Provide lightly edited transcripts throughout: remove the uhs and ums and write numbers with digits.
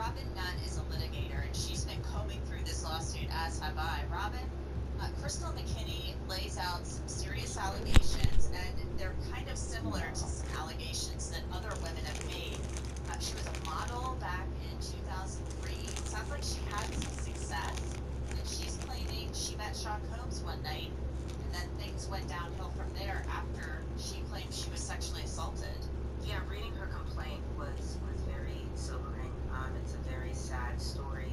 Robin Nunn is a litigator, and she's been combing through this lawsuit, as have I. Robin, Crystal McKinney lays out some serious allegations, and they're kind of similar to some allegations that other women have made. She was a model back in 2003. It sounds like she had some success, and she's claiming she met Sean Combs one night, and then things went downhill from there after she claimed she was sexually assaulted. Yeah, reading her complaint was very sobering. It's a very sad story.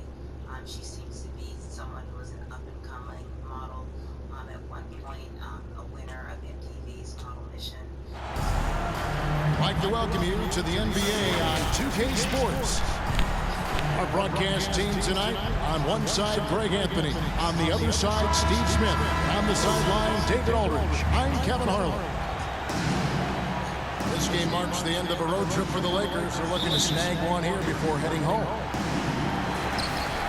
She seems to be someone who was an up-and-coming model. At one point, a winner of MTV's Model Mission. I'd like to welcome you to the NBA on 2K Sports. Our broadcast team tonight, on one side, Greg Anthony. On the other side, Steve Smith. On the sideline, David Aldridge. I'm Kevin Harlan. This game marks the end of a road trip for the Lakers. They're looking to snag one here before heading home.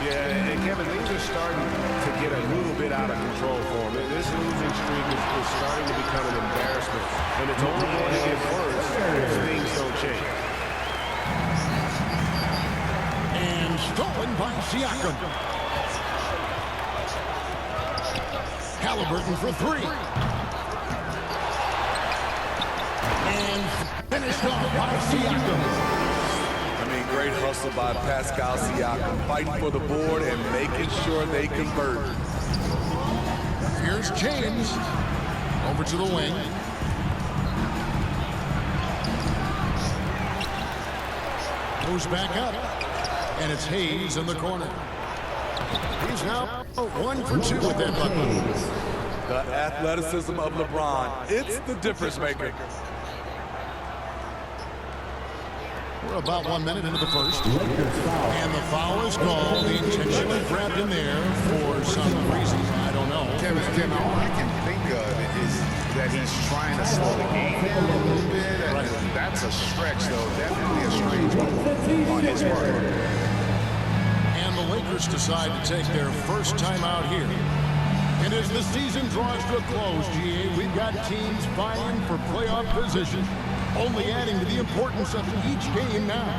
Yeah, and Kevin, things are starting to get a little bit out of control for them. This losing streak is starting to become an embarrassment, and it's only going to get worse if things don't change. And stolen by Siakam. Halliburton for three. And finished off by Siakam. Great hustle by Pascal Siakam, fighting for the board and making sure they convert. Here's James over to the wing. Moves back up, and it's Hayes in the corner. He's now 1 for 2 with that bucket. The athleticism of LeBron, it's the difference maker. We're about 1 minute into the first. And the foul is called. He intentionally grabbed him there for some reason. I don't know. Kevin, all I can think of is that he's trying to slow the game down a little bit. Right. That's a stretch, though. Definitely a strange move on his part. And the Lakers decide to take their first time out here. And as the season draws to a close, GA, we've got teams vying for playoff position, only adding to the importance of each game now.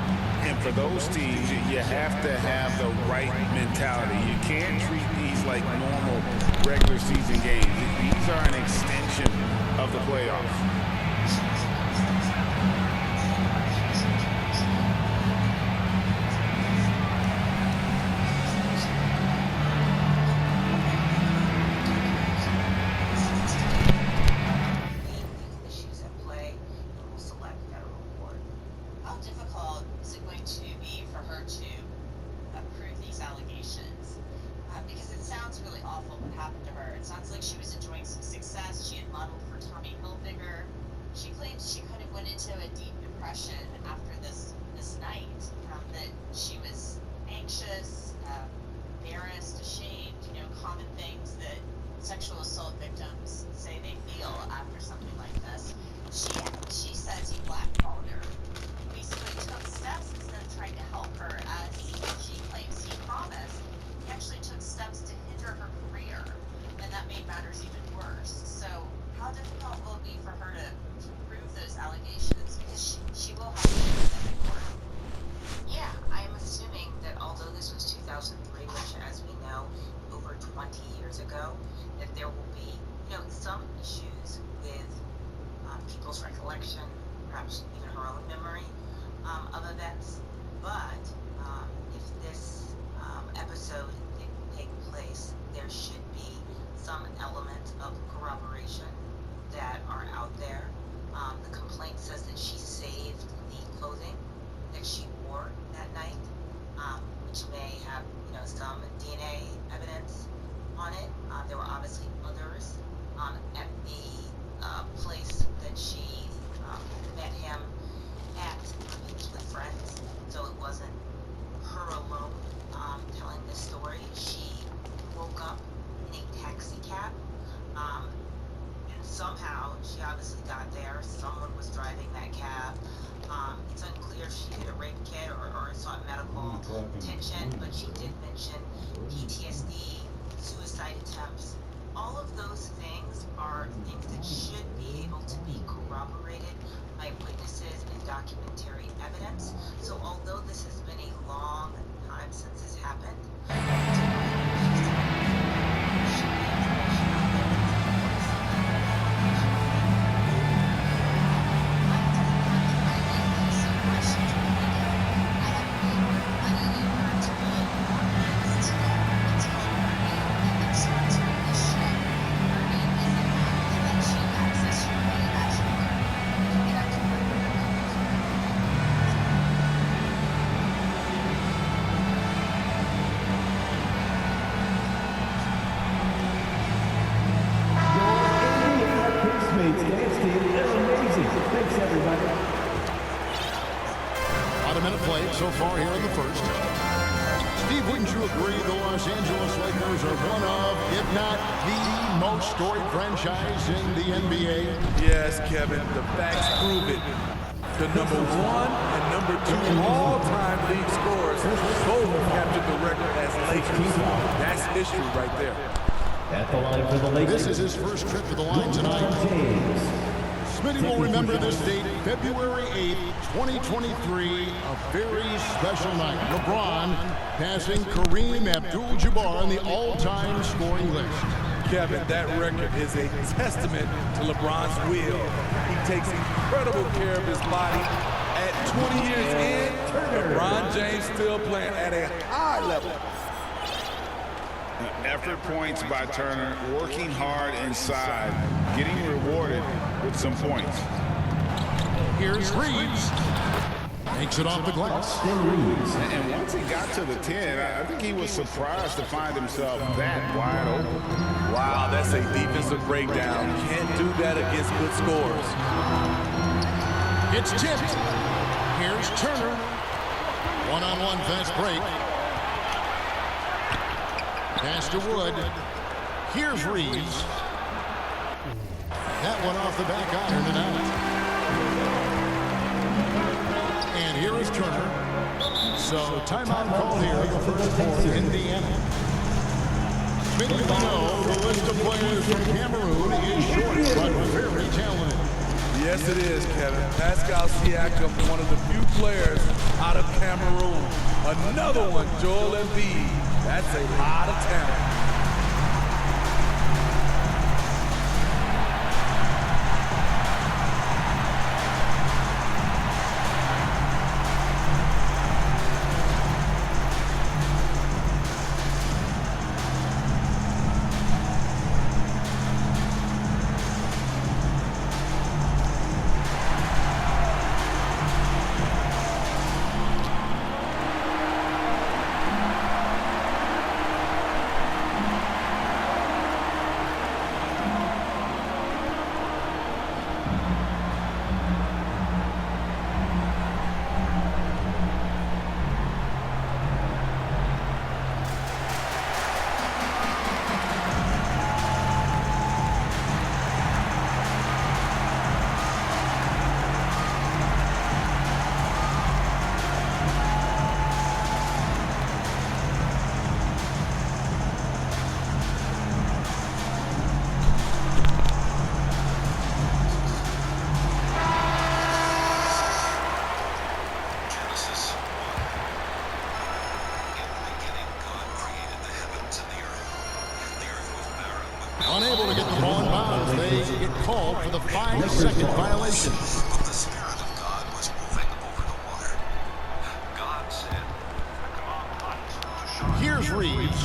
And for those teams, you have to have the right mentality. You can't treat these like normal regular season games. These are an extension of the playoffs. Attention, but she did mention PTSD, suicide attempts. All of those things are things that should be able to be corroborated by witnesses and documentary evidence. So although this has been a long minute played so far here in the first. Steve, wouldn't you agree the Los Angeles Lakers are one of, if not the most storied franchise in the NBA? Yes, Kevin, the facts prove it. The number 1 and number 2 all-time league scorers both captured the record as Lakers. That's history right there. At the line for the Lakers. This is his first trip to the line tonight. Smitty will remember this date, February 8th, 2023, a very special night. LeBron passing Kareem Abdul-Jabbar on the all-time scoring list. Kevin, that record is a testament to LeBron's will. He takes incredible care of his body. At 20 years in, LeBron James still playing at a high level. Effort points by Turner, working hard inside, getting rewarded with some points. Here's Reeves. Makes it off the glass. And once he got to the 10, I think he was surprised to find himself that wide open. Wow, that's a defensive breakdown. Can't do that against good scores. It's tipped. Here's Turner. One-on-one fast break. Pass to Wood. Here's Reeves. That one off the back iron and out. And here is Turner. So timeout call here in the first quarter, Indiana. Many of you know the list of players from Cameroon is short, but very talented. Yes, it is, Kevin. Pascal Siakam, one of the few players out of Cameroon. Another one, Joel Embiid. That's a lot of talent. Unable to get the ball in bounds, they get called for the 5-second violation. But the Spirit of God was moving over the water. God said, "Come on, punch to show." Here's Reeves.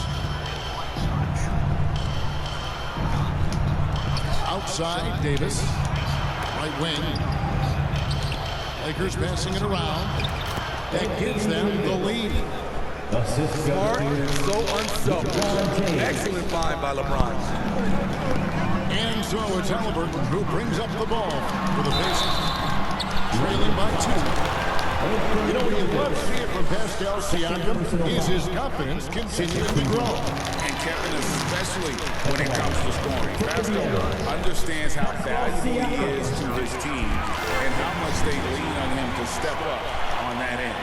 Outside, Davis. Right wing. Lakers passing it around. That gives them the lead. Smart, so unselfish. Excellent find by LeBron. And so it's Halliburton who brings up the ball for the Pacers. Trailing by 2. You know, what you love to see it from Pascal Siakam is his confidence continuing to grow. And Kevin, especially when it comes to scoring. Pascal understands how valuable he is to his team and how much they lean on him to step up on that end.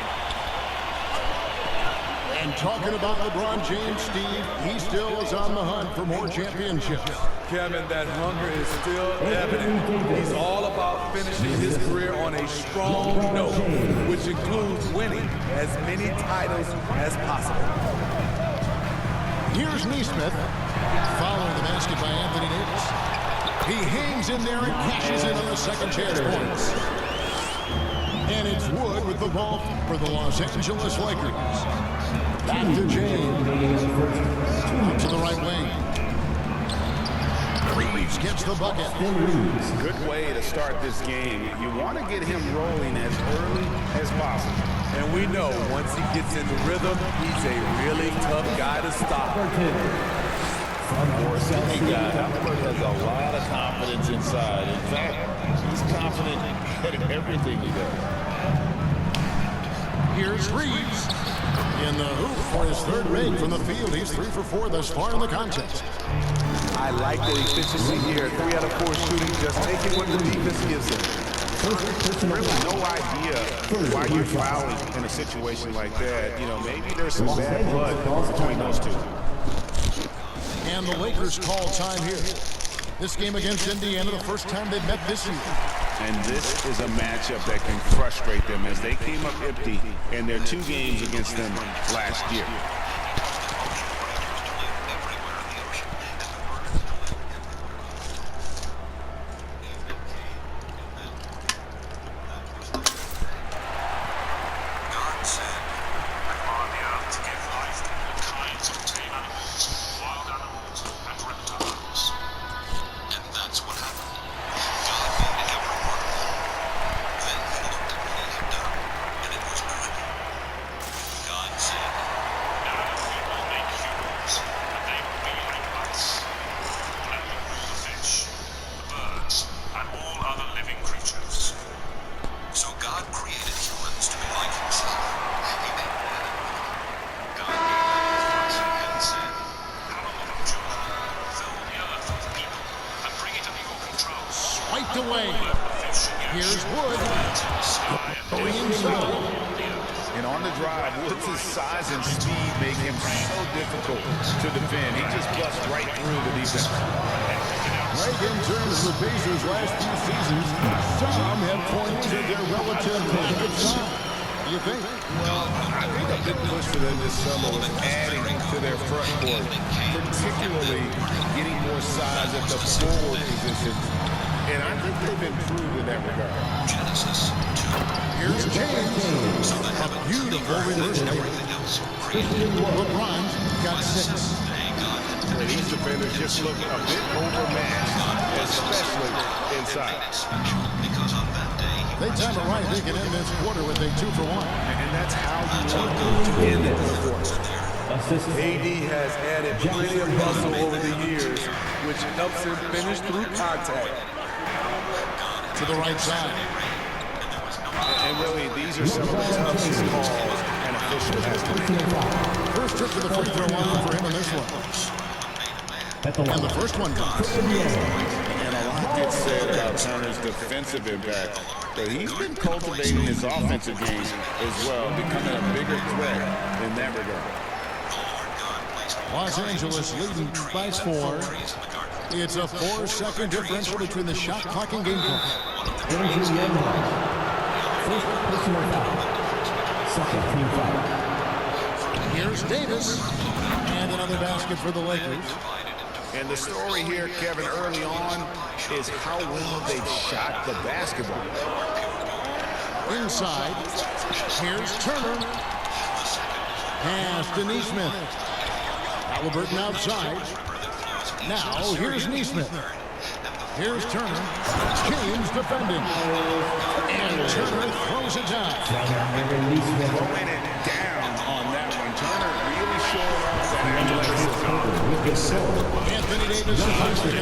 And talking about LeBron James, Steve, he still is on the hunt for more championships. Kevin, that hunger is still evident. He's all about finishing his career on a strong note, which includes winning as many titles as possible. Here's Neesmith, following the basket by Anthony Davis. He hangs in there and cashes in on the second chance points. And it's Wood with the ball for the Los Angeles Lakers. Back to James. Out to the right wing. Reeves gets the bucket. Good way to start this game. You want to get him rolling as early as possible. And we know once he gets in the rhythm, he's a really tough guy to stop. Halliburton has a lot of confidence inside. In fact, he's confident at everything he does. Here's Reeves in the hoop for his third make from the field. He's 3 for 4 thus far in the contest. I like the efficiency here. 3 out of 4 shooting, just taking what the defense gives him. Really no idea why you're fouling in a situation like that. You know, maybe there's some bad blood between those two. And the Lakers call time here. This game against Indiana, the first time they've met this year. And this is a matchup that can frustrate them as they came up empty in their 2 games against them last year. Away. Here's Wood. And on the drive, Woods' size and speed make him so difficult to defend. He just busts right through the defense. Right, in terms of the Pacers' last few seasons, some have pointed to their relative collective size. You think? Well, I think a big push for them this summer was adding to their front court, particularly getting more size at the forward position. And I think they've improved in that regard. Here's James. A beautiful reversal. LeBron got 6. And these defenders just look a bit overmatched, especially inside. They time it right. They can end this quarter with a 2 for 1. And that's how you want to end this quarter. AD has added plenty of muscle over the years, which helps him finish through contact. To the right side. And really, these are some of the toughest calls an official has to make. First trip to the free throw line for him in this one. And the first one comes. And a lot gets said about Turner's defensive impact, but he's been cultivating his offensive game as well, becoming a bigger threat in that regard. Los Angeles leading by 4. It's a 4-second differential between the shot clock and game clock. First personal foul. Second team foul. Here's Davis. And another basket for the Lakers. And the story here, Kevin, early on is how well they shot the basketball. Inside. Here's Turner. Pass to Nesmith. Halliburton outside. Now, here's Nesmith. Here's Turner. James defending. And Turner throws it down. Throwing it down on that one. Turner really showing off that athleticism. Anthony Davis is on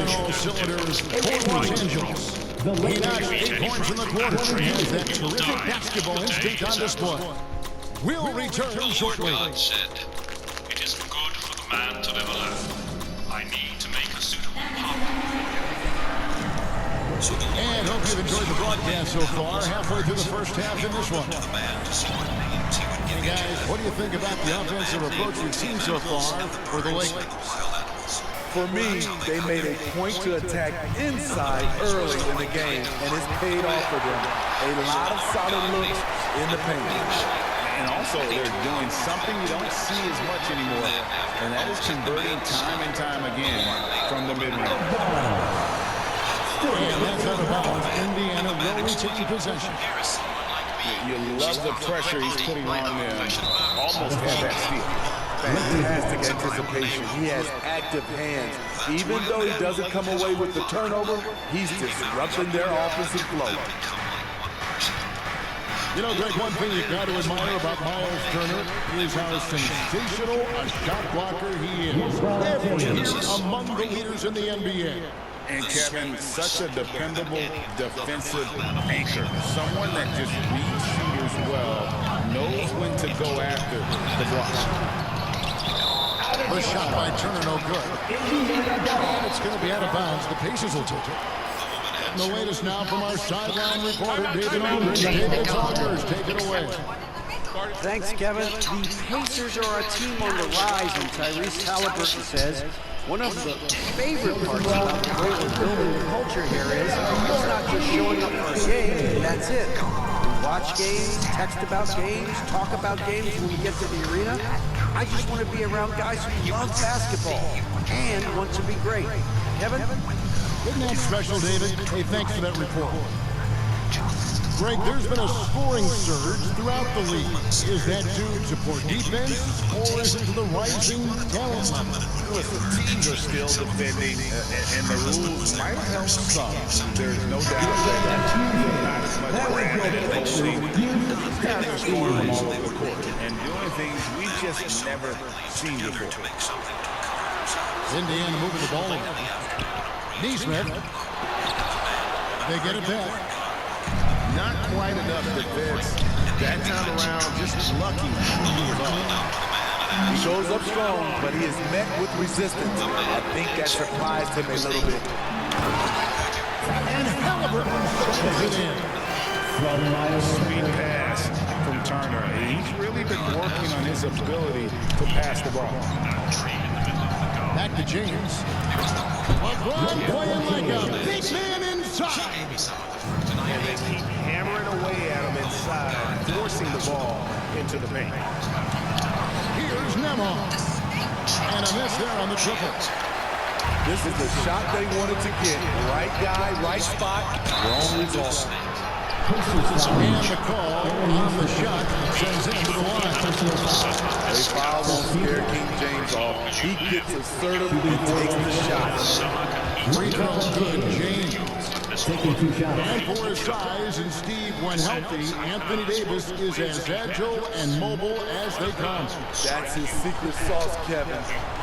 all cylinders for Los Angeles. He knocks 8 points in the quarter and has that terrific basketball instinct on display. We'll return shortly. God said, "It isn't good for the man to live alone. I need to make a suitable partner." And hope you've enjoyed the broadcast so far. Halfway through the first half in this one. Hey guys, what do you think about the offensive approach we've seen so far for the Lakers? For me, they made a point to attack inside early in the game, and it's paid off for them. A lot of solid looks in the paint. And also, they're doing something you don't see as much anymore, and that is converting time and time again from the mid-range. And that's out of bounds. Indiana will retain possession. You love the pressure he's putting on them. Almost had that steal. Fantastic anticipation. He has active hands. Even though he doesn't come away with the turnover, he's disrupting their offensive flow. You know, Greg, one thing you've got to admire about Miles Turner is how sensational a shot blocker he is. Every year among the leaders in the NBA. And Kevin, such a dependable defensive anchor. Someone that just reads shooters as well, knows when to go after the block. The shot by Turner, no good. And it's going to be out of bounds. The Pacers will take it. And the latest now from our sideline reporter, David Aldridge. David, it's all yours. Take it away. Thanks, Kevin. The Pacers are a team on the rise, and Tyrese Halliburton says one of the favorite parts about the way we're building the culture here is it's not just showing up for a game, and that's it. We watch games, text about games, talk about games when we get to the arena. I just want to be around guys who love basketball and want to be great. Kevin? Isn't that special, David? Hey, thanks for that report. Greg, there's been a scoring surge throughout the league. Is that due to poor defense, or is it to the rising talent level? Listen, teams are still defending, and the rules might help some. There's no doubt that not as much granted and holding. These guys are scoring all over the court and doing things we've just never seen before. Indiana moving the ball. Neesmith. They get it back. Not quite enough defense. That time around, just lucky he was off. He shows up strong, but he is met with resistance. I think that surprised him a little bit. And Halliburton pushes it in. Sweet pass from Turner. He's really been working on his ability to pass the ball. Back to James. LeBron playing like a big man inside. And they keep hammering away at him inside, forcing the ball into the paint. Here's Nemo. And a miss there on the triple. This is the shot they wanted to get. Right guy, right spot, wrong result. And the call on the shot sends him to the line. They foul on scare King James off. He gets assertive and takes the shot. Free throw good, James. Taking 2 shots. And for his size and Steve, when healthy, Anthony Davis is as agile and mobile as they come. That's his secret sauce, Kevin.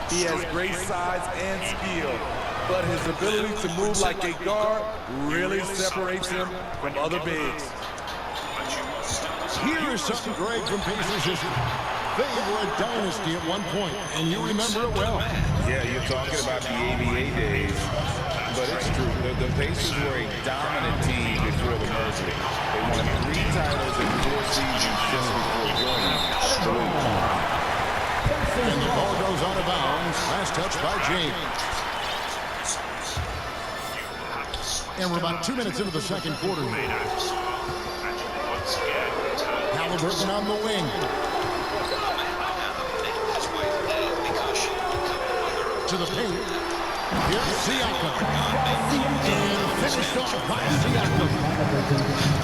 He has great size and skill, but his ability to move like a guard really separates him from other bigs. Here is something great from Pacers history. They were a dynasty at one point, and you remember it well. Yeah, you're talking about the ABA days. But it's true. The Pacers were a dominant team before the merger. They won 3 titles in 4 seasons just before joining the league. And the ball goes out of bounds. Last touch by James. And we're about 2 minutes into the second quarter. Halliburton on the wing. To the paint. Here's Siakam. And finished off by Siakam.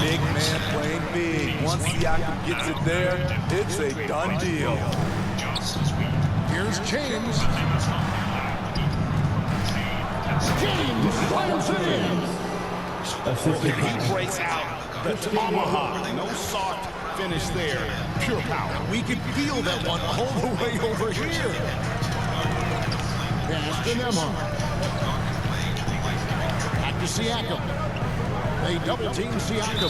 Big man playing big. Once Siakam gets it there, it's a done deal. Here's James. James slams it in. He breaks out the tomahawk. No soft finish there. Pure power. We can feel that one all the way over here. Pass to Nemo. Back to Siakam. They double team Siakam.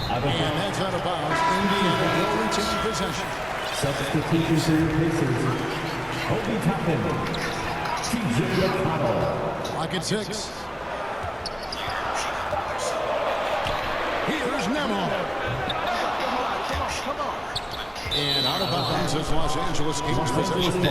And that's out of bounds. Indiana will retain possession. Substitution for the Pacers. Obi Toppin. TJ O'Connell. Clock at 6. Here's Nemo. And out of bounds as Los Angeles keeps possession.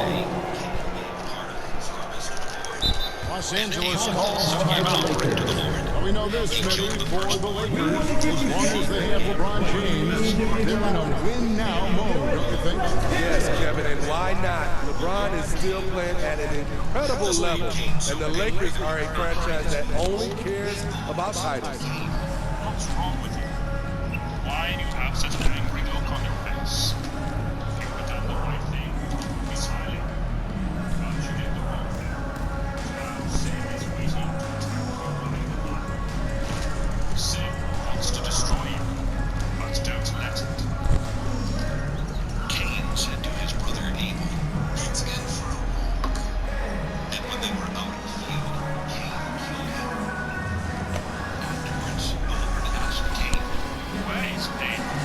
Los Angeles calls timeout. We know this, Smitty, for the Lakers, as long as they have LeBron James, they're in a win-now mode, don't you think? Yes, Kevin, and why not? LeBron is still playing at an incredible level, and the Lakers are a franchise that only cares about titles. What's wrong with you? Why do you have such an angry look on your face? If you had done the right thing, you'd be smiling. But you did the wrong thing. Sin is waiting. Sin wants to destroy you, but don't let it. Cain said to his brother Abel, "Let's go for a walk." And when they were out in the field, Cain killed him. Afterwards, the Lord asked Cain, "Where is Abel?"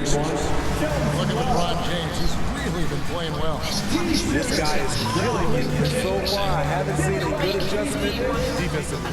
Lakers. Look at LeBron James. He's really been playing well. This guy is killing it. So far, I haven't seen a good adjustment defensively.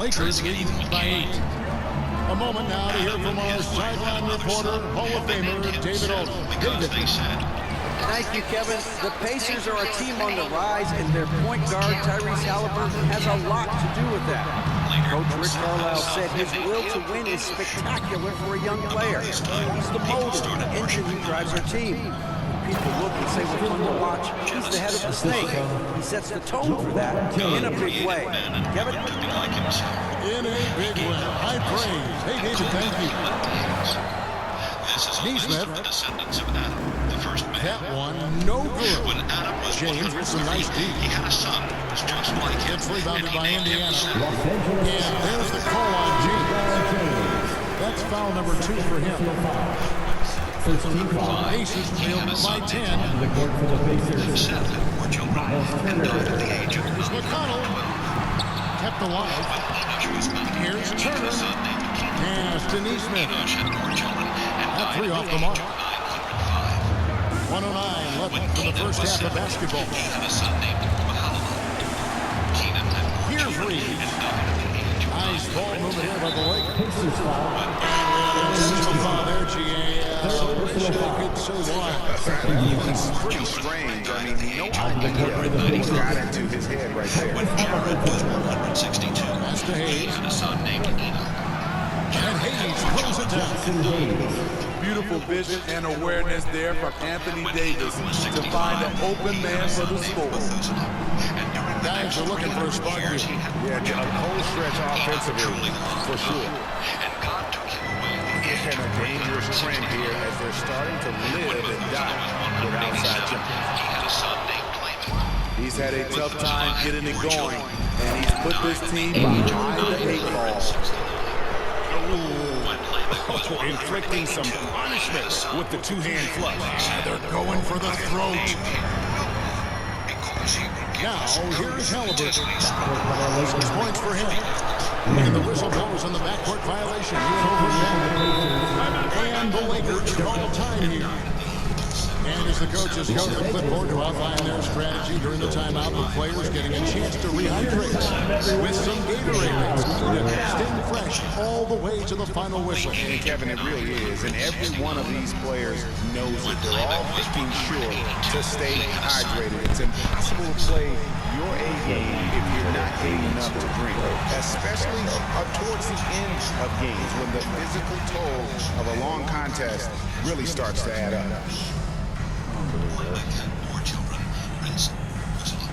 Lakers lead by 8. A moment now to hear from our sideline reporter, Hall of Famer David Aldridge. David. Thank you, Kevin. The Pacers are a team on the rise, and their point guard, Tyrese Halliburton, has a lot to do with that. Coach Rick Carlisle said his will to win is spectacular for a young player. He's the motor, the engine who drives our team. People look and say we're fun to watch. He's the head of the snake. He sets the tone for that in a big way. Kevin? In a big way. High praise. Hey, David, thank you. Neesmith. That one, no good. James with some nice deep. Gets rebounded by Indiana. And there's the call on James. That's foul number 2 for him. Pacers trailed by 10. The court for the Pacers. Here's McConnell. Kept alive. Here's Turner. Pass to Neesmith. That 3 off the mark. 109 left in the first half of basketball. Here's Reed. Nice ball movement here by the Lakers. There's the foul there, G.A. So wild. It's pretty strange. I mean, no idea what got into his head right there. That's to Hayes. And Hayes closes it down. Beautiful vision and awareness there from Anthony Davis to find an open man for the score. Guys are looking for a spark here. Yeah, a cold stretch offensively, for sure. And a dangerous trend here as they're starting to live and die with outside jumpers. He's had a tough time getting it going, and he's put this team behind the 8 ball. Inflicting some punishment with the two-hand flush. They're going for the throat. Now, here's Halliburton. Lakers points for him. And the whistle blows on the backcourt violation. And the Lakers call time here. And as the coaches go to the clipboard to outline their strategy during the timeout, the players getting a chance to rehydrate with some Gatorade staying fresh all the way to the final whistle. And Kevin, it really is. And every one of these players knows it. They're all making sure to stay hydrated. It's impossible to play your A game if you're not getting enough to drink, especially towards the end of games when the physical toll of a long contest really starts to add up. More children. Prince Wisdom.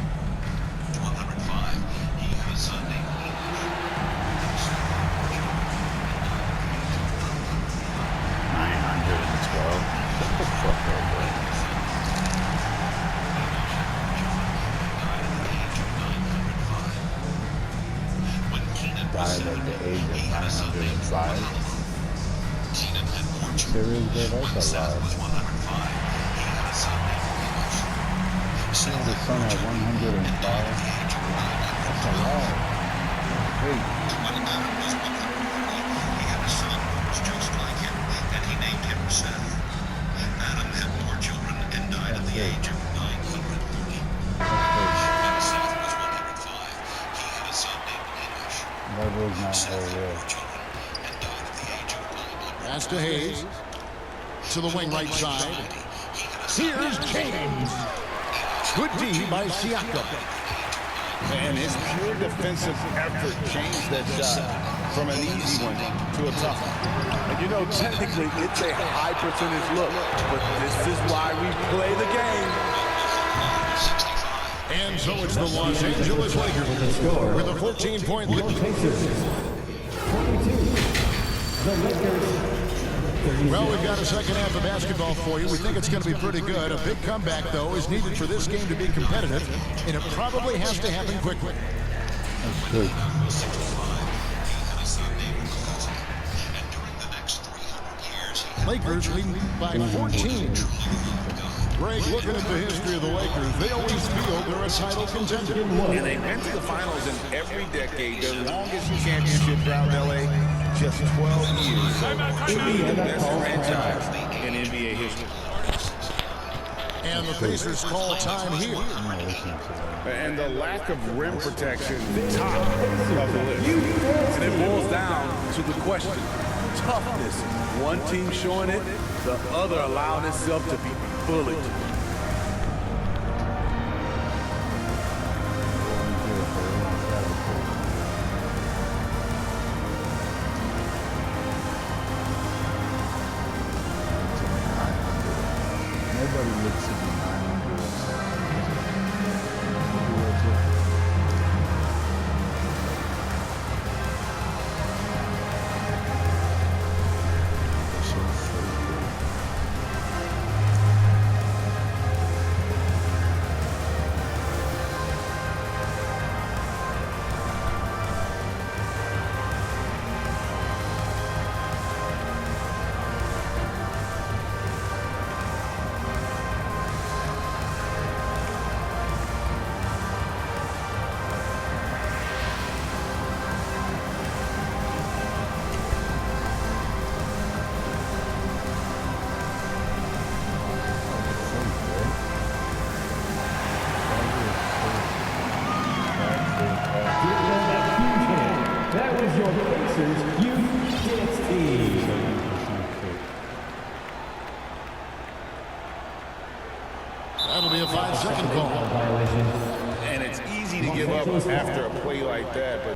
105. He has a name. 912. What the fuck are they? Died at the age of 905. Serious, that's a lot. The son at 105. That's a lot. Hey. Pass to Hayes. To the wing right side. Here's James. Good D by Siakam. And his pure defensive effort changed that shot from an easy one to a tough one. And you know, technically, it's a high percentage look, but this is why we play the game. And so it's the Los Angeles Lakers with a 14-point lead. Well, we've got a second half of basketball for you. We think it's going to be pretty good. A big comeback, though, is needed for this game to be competitive, and it probably has to happen quickly. That's good. Lakers leading by 14. Greg, looking at the history of the Lakers, they always feel they're a title contender. And they've been to the finals in every decade. Their longest championship drought in LA, just 12 years. So truly the best franchise in NBA history. And the Pacers call time here. And the lack of rim protection, top of the list. And it boils down to the question, toughness. One team showing it, the other allowing itself to be bullied. Nobody looks at me. That was your Pacers Youth Dance Team. That'll be a 5-second call. And it's easy to give up after a play like that, but